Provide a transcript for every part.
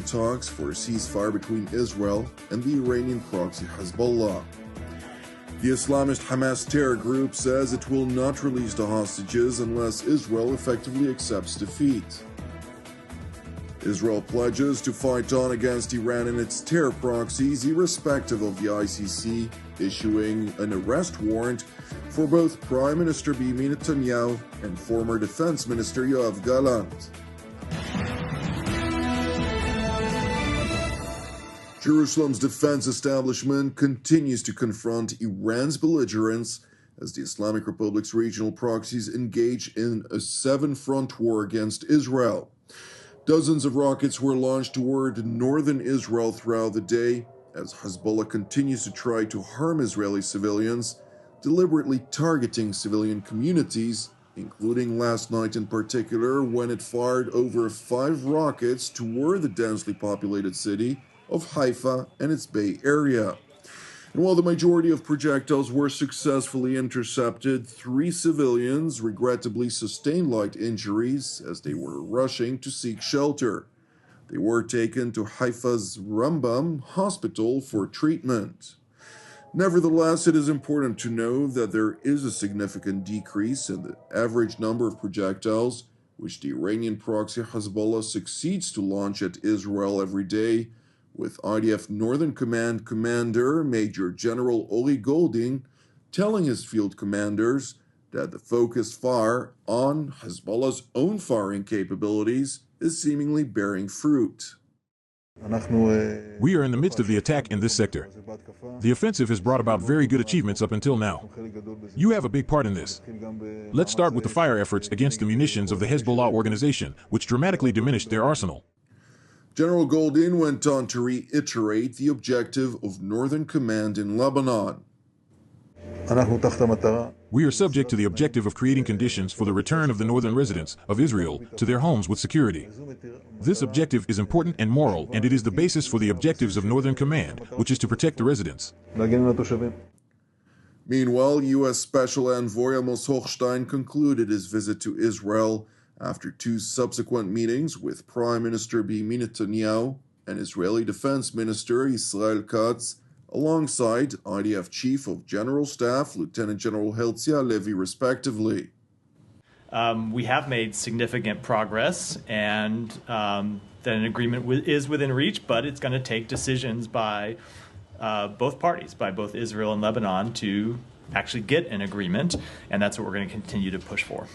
talks for a ceasefire between Israel and the Iranian-proxy Hezbollah. The Islamist Hamas terror group says it will not release the hostages unless Israel effectively accepts defeat. Israel pledges to fight on against Iran and its terror proxies irrespective of the ICC issuing an arrest warrant for both Prime Minister Benjamin Netanyahu and former Defense Minister Yoav Gallant. Jerusalem's defense establishment continues to confront Iran's belligerence as the Islamic Republic's regional proxies engage in a seven-front war against Israel. Dozens of rockets were launched toward northern Israel throughout the day as Hezbollah continues to try to harm Israeli civilians, deliberately targeting civilian communities, including last night in particular when it fired over 5 rockets toward the densely populated city of Haifa and its Bay Area. And while the majority of projectiles were successfully intercepted, 3 civilians regrettably sustained light injuries as they were rushing to seek shelter. They were taken to Haifa's Rambam Hospital for treatment. Nevertheless, it is important to know that there is a significant decrease in the average number of projectiles which the Iranian-proxy Hezbollah succeeds to launch at Israel every day, with IDF Northern Command Commander Major General Ori Goldin telling his field commanders that the focused fire on Hezbollah's own firing capabilities is seemingly bearing fruit. We are in the midst of the attack in this sector. The offensive has brought about very good achievements up until now. You have a big part in this. Let's start with the fire efforts against the munitions of the Hezbollah organization, which dramatically diminished their arsenal. General Goldin went on to reiterate the objective of Northern Command in Lebanon. We are subject to the objective of creating conditions for the return of the northern residents of Israel to their homes with security. This objective is important and moral, and it is the basis for the objectives of Northern Command, which is to protect the residents. Meanwhile, U.S. Special Envoy Amos Hochstein concluded his visit to Israel after 2 subsequent meetings with Prime Minister Benjamin Netanyahu and Israeli Defense Minister Israel Katz, alongside IDF Chief of General Staff Lieutenant General Herzi Halevi, respectively. We have made significant progress, and that an agreement is within reach, but it's going to take decisions by both parties, by both Israel and Lebanon, to actually get an agreement, and that's what we're going to continue to push for.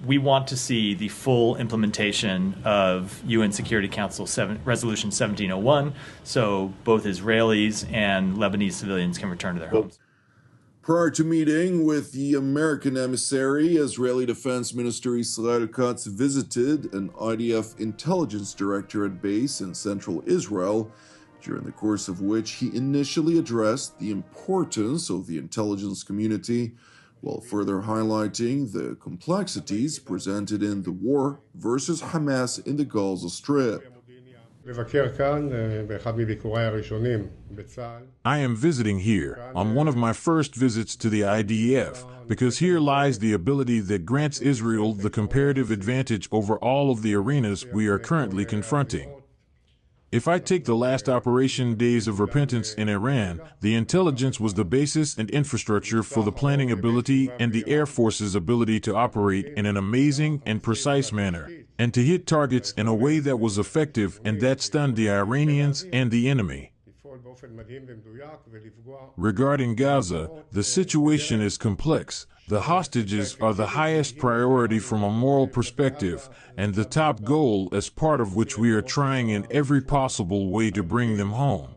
We want to see the full implementation of UN Security Council Resolution 1701, so both Israelis and Lebanese civilians can return to their homes. Prior to meeting with the American emissary, Israeli Defense Minister Israel Katz visited an IDF intelligence directorate base in central Israel, during the course of which he initially addressed the importance of the intelligence community, while further highlighting the complexities presented in the war versus Hamas in the Gaza Strip. I am visiting here on one of my first visits to the IDF because here lies the ability that grants Israel the comparative advantage over all of the arenas we are currently confronting. If I take the last Operation Days of Repentance in Iran, the intelligence was the basis and infrastructure for the planning ability and the Air Force's ability to operate in an amazing and precise manner, and to hit targets in a way that was effective and that stunned the Iranians and the enemy. Regarding Gaza, the situation is complex. The hostages are the highest priority from a moral perspective, and the top goal as part of which we are trying in every possible way to bring them home.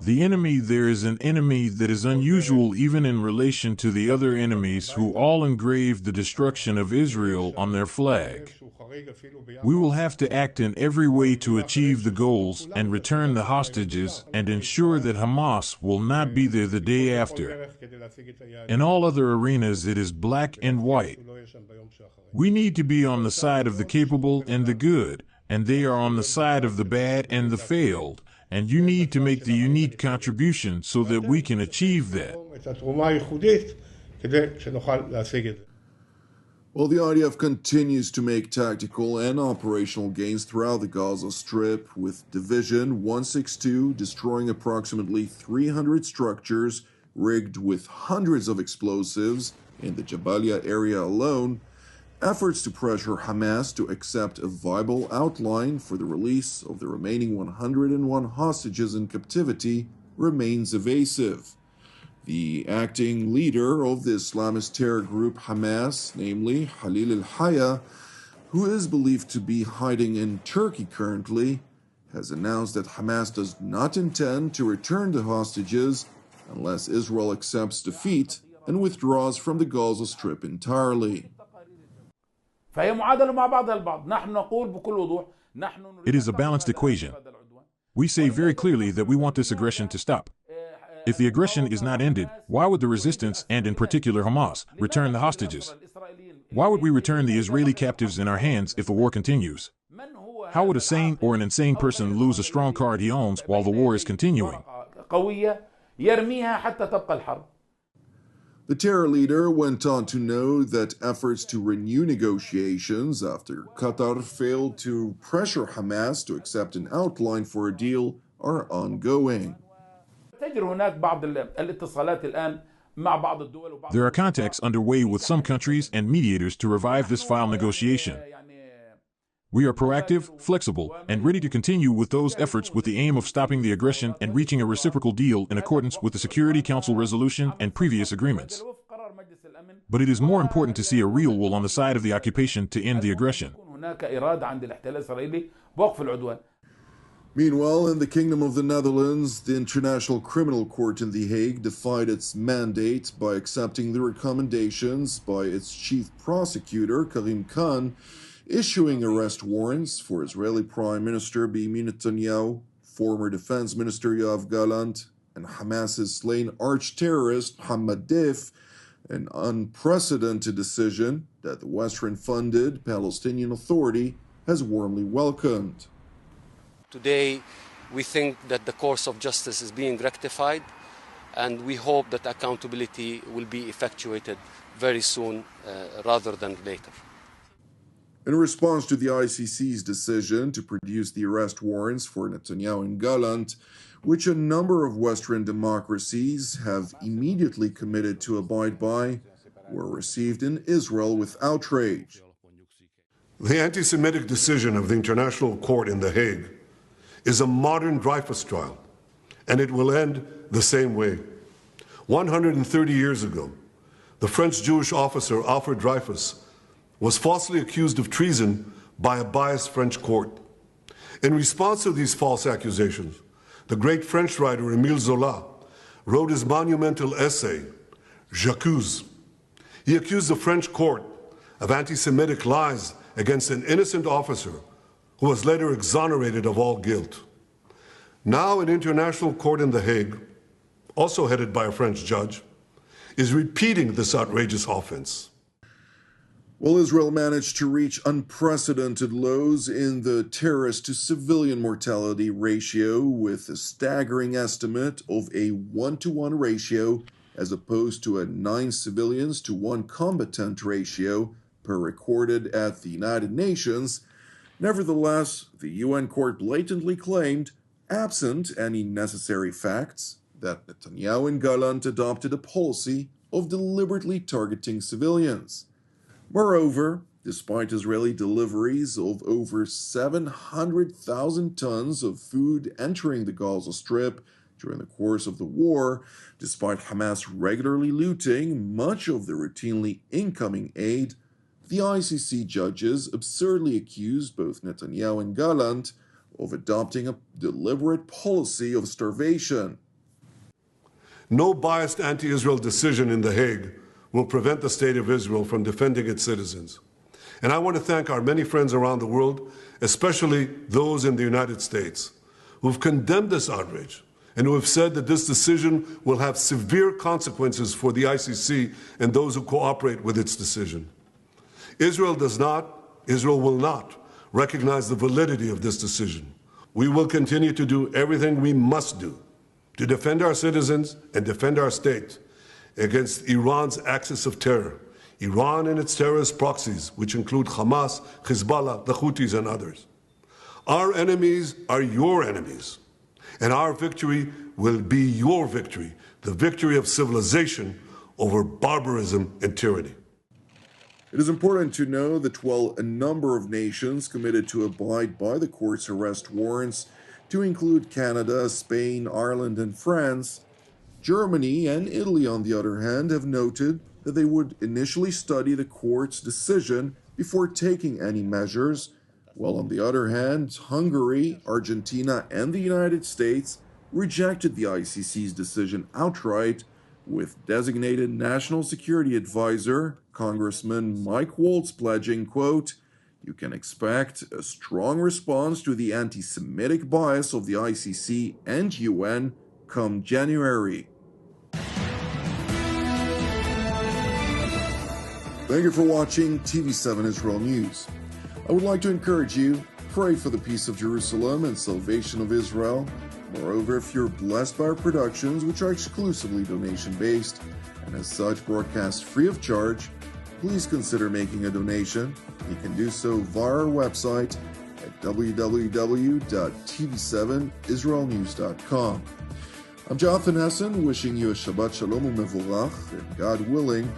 The enemy there is an enemy that is unusual even in relation to the other enemies who all engraved the destruction of Israel on their flag. We will have to act in every way to achieve the goals and return the hostages and ensure that Hamas will not be there the day after. In all other arenas, it is black and white. We need to be on the side of the capable and the good, and they are on the side of the bad and the failed. And you need to make the unique contribution so that we can achieve that. While the IDF continues to make tactical and operational gains throughout the Gaza Strip, with Division 162 destroying approximately 300 structures rigged with hundreds of explosives in the Jabalia area alone, efforts to pressure Hamas to accept a viable outline for the release of the remaining 101 hostages in captivity remains evasive. The acting leader of the Islamist terror group Hamas, namely Khalil al-Hayya, who is believed to be hiding in Turkey currently, has announced that Hamas does not intend to return the hostages unless Israel accepts defeat and withdraws from the Gaza Strip entirely. It is a balanced equation. We say very clearly that we want this aggression to stop. If the aggression is not ended, why would the resistance, and in particular Hamas, return the hostages? Why would we return the Israeli captives in our hands if the war continues? How would a sane or an insane person lose a strong card he owns while the war is continuing? The terror leader went on to note that efforts to renew negotiations after Qatar failed to pressure Hamas to accept an outline for a deal are ongoing. There are contacts underway with some countries and mediators to revive this file negotiation. We are proactive, flexible, and ready to continue with those efforts with the aim of stopping the aggression and reaching a reciprocal deal in accordance with the Security Council resolution and previous agreements. But it is more important to see a real will on the side of the occupation to end the aggression. Meanwhile, in the Kingdom of the Netherlands, the International Criminal Court in The Hague defied its mandate by accepting the recommendations by its chief prosecutor, Karim Khan, issuing arrest warrants for Israeli Prime Minister Benjamin Netanyahu, former Defense Minister Yoav Gallant, and Hamas's slain arch-terrorist Mohammed Deif, an unprecedented decision that the Western-funded Palestinian Authority has warmly welcomed. Today, we think that the course of justice is being rectified, and we hope that accountability will be effectuated very soon rather than later. In response to the ICC's decision to produce the arrest warrants for Netanyahu and Gallant, which a number of Western democracies have immediately committed to abide by, were received in Israel with outrage. The anti-Semitic decision of the International Court in The Hague is a modern Dreyfus trial, and it will end the same way. 130 years ago, the French Jewish officer Alfred Dreyfus was falsely accused of treason by a biased French court. In response to these false accusations, the great French writer Émile Zola wrote his monumental essay, J'accuse. He accused the French court of anti-Semitic lies against an innocent officer who was later exonerated of all guilt. Now an international court in The Hague, also headed by a French judge, is repeating this outrageous offense. While Israel managed to reach unprecedented lows in the terrorist-to-civilian mortality ratio with a staggering estimate of a 1-to-1 ratio as opposed to a 9 civilians to 1 combatant ratio per recorded at the United Nations, nevertheless, the UN court blatantly claimed, absent any necessary facts, that Netanyahu and Gallant adopted a policy of deliberately targeting civilians. Moreover, despite Israeli deliveries of over 700,000 tons of food entering the Gaza Strip during the course of the war, despite Hamas regularly looting much of the routinely incoming aid, the ICC judges absurdly accused both Netanyahu and Gallant of adopting a deliberate policy of starvation. No biased anti-Israel decision in The Hague will prevent the State of Israel from defending its citizens. And I want to thank our many friends around the world, especially those in the United States, who have condemned this outrage and who have said that this decision will have severe consequences for the ICC and those who cooperate with its decision. Israel will not recognize the validity of this decision. We will continue to do everything we must do to defend our citizens and defend our state against Iran's axis of terror, Iran and its terrorist proxies, which include Hamas, Hezbollah, the Houthis, and others. Our enemies are your enemies, and our victory will be your victory, the victory of civilization over barbarism and tyranny. It is important to know that while a number of nations committed to abide by the court's arrest warrants, to include Canada, Spain, Ireland, and France, Germany and Italy, on the other hand, have noted that they would initially study the court's decision before taking any measures, while on the other hand, Hungary, Argentina, and the United States rejected the ICC's decision outright, with designated National Security Advisor, Congressman Mike Waltz, pledging, quote, "You can expect a strong response to the anti-Semitic bias of the ICC and UN come January." Thank you for watching TV7 Israel News. I would like to encourage you, pray for the peace of Jerusalem and salvation of Israel. Moreover, if you're blessed by our productions, which are exclusively donation-based and as such broadcast free of charge, please consider making a donation. You can do so via our website at www.tv7israelnews.com. I'm Jonathan Hessen, wishing you a Shabbat Shalom u'mevorach, and God willing,